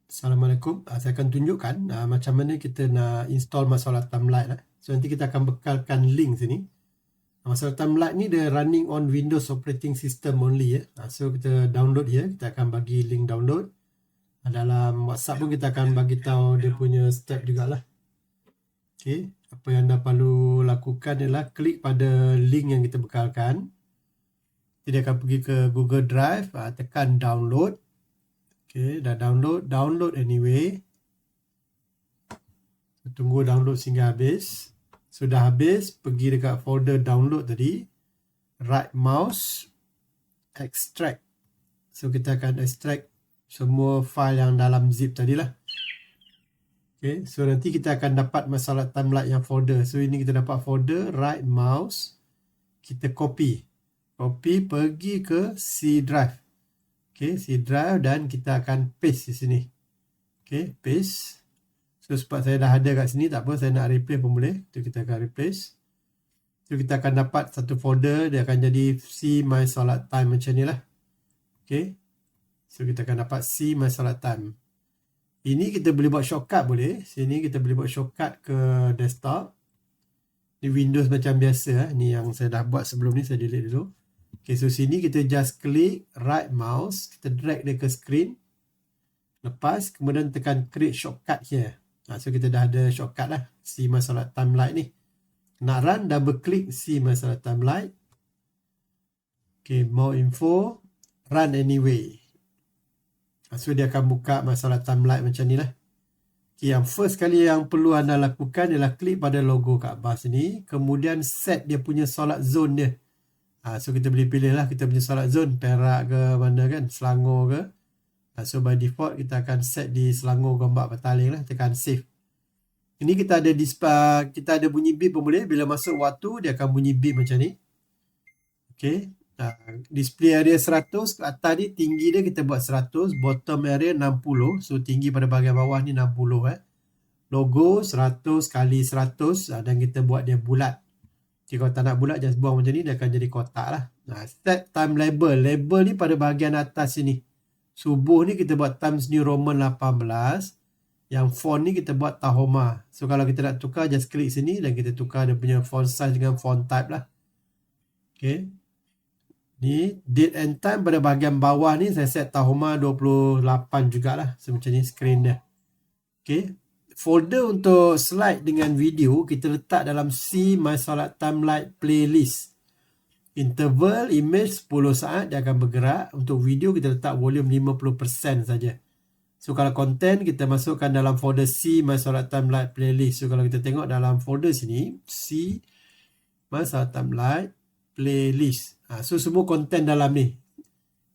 Assalamualaikum. Saya akan tunjukkan macam mana kita nak install Masalah Timelite. So nanti kita akan bekalkan link sini. Masalah Timelite ni dia running on Windows operating system only ya. So kita download dia, kita akan bagi link download. Dalam WhatsApp pun kita akan bagi tahu dia punya step jugalah. Okey, apa yang anda perlu lakukan ialah klik pada link yang kita bekalkan. Dia akan pergi ke Google Drive, tekan download. Okay, dah download anyway. Tunggu download sehingga habis. Sudah habis, pergi dekat folder download tadi. Right mouse, extract. So kita akan extract semua file yang dalam zip tadi lah. Okay, so nanti kita akan dapat Masalah Timelite yang folder. So ini kita dapat folder, right mouse. Kita copy. Copy pergi ke C drive. Okay, C drive dan kita akan paste di sini. Okay, paste. So sebab saya dah ada kat sini, tak apa, saya nak replace pun boleh. So kita akan replace. So kita akan dapat satu folder, dia akan jadi C My Solat Time macam ni lah. Okay. So kita akan dapat C My Solat Time. Ini kita boleh buat shortcut boleh. Sini kita boleh buat shortcut ke desktop. Di Windows macam biasa. Ni yang saya dah buat sebelum ni, saya delete dulu. Okay, so sini kita just klik right mouse, kita drag dia ke screen. Lepas, kemudian tekan create shortcut here. So kita dah ada shortcut lah, C My Solat Timelite ni. Nak run, double klik C My Solat Timelite. Okay, more info, run anyway. So dia akan buka Masalah Timelite macam ni lah. Okay, yang first kali yang perlu anda lakukan ialah klik pada logo kat bawah sini. Kemudian set dia punya solat zone dia. So kita boleh pilih lah kita punya solat zone, Perak ke mana kan, Selangor ke. So by default kita akan set di Selangor Gombak Petaling lah, tekan save. Ini kita ada bunyi beep pun boleh. Bila masuk waktu dia akan bunyi beep macam ni. Okay, display area 100, atas ni tinggi dia kita buat 100, bottom area 60. So tinggi pada bahagian bawah ni 60 Logo 100 kali 100 dan kita buat dia bulat. Okay, kalau tak nak bulat, just buang macam ni, dia akan jadi kotak lah. Set time label. Label ni pada bahagian atas sini. Subuh ni kita buat Times New Roman 18. Yang font ni kita buat Tahoma. So kalau kita nak tukar, just klik sini dan kita tukar dia punya font size dengan font type lah. Okay. Ni date and time pada bahagian bawah ni saya set Tahoma 28 jugalah. So macam ni screen dia. Okay. Folder untuk slide dengan video kita letak dalam C My Solat Timelite playlist. Interval image 10 saat dia akan bergerak. Untuk video kita letak volume 50% saja. So kalau content kita masukkan dalam folder C My Solat Timelite playlist. So kalau kita tengok dalam folder sini C My Solat Timelite playlist. So semua content dalam ni.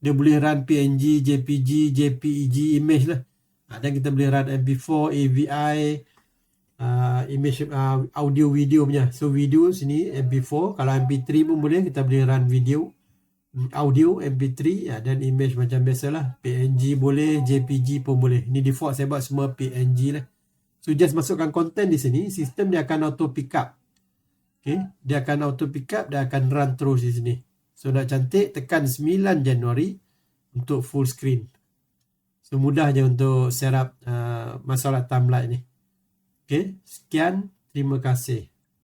Dia boleh run PNG, JPG, JPEG image lah. Dan kita boleh run MP4, AVI, image, audio video punya. So video sini MP4, kalau MP3 pun boleh, kita boleh run video, audio MP3 dan image macam biasalah. PNG boleh, JPG pun boleh. Ini default saya buat semua PNG lah. So just masukkan content di sini, sistem dia akan auto pick up. Okay, dia akan auto pick up, dia akan run terus di sini. So nak cantik, tekan 9 Januari untuk full screen. So mudah je untuk set up Masalah Timelite ni. Okay, sekian, terima kasih.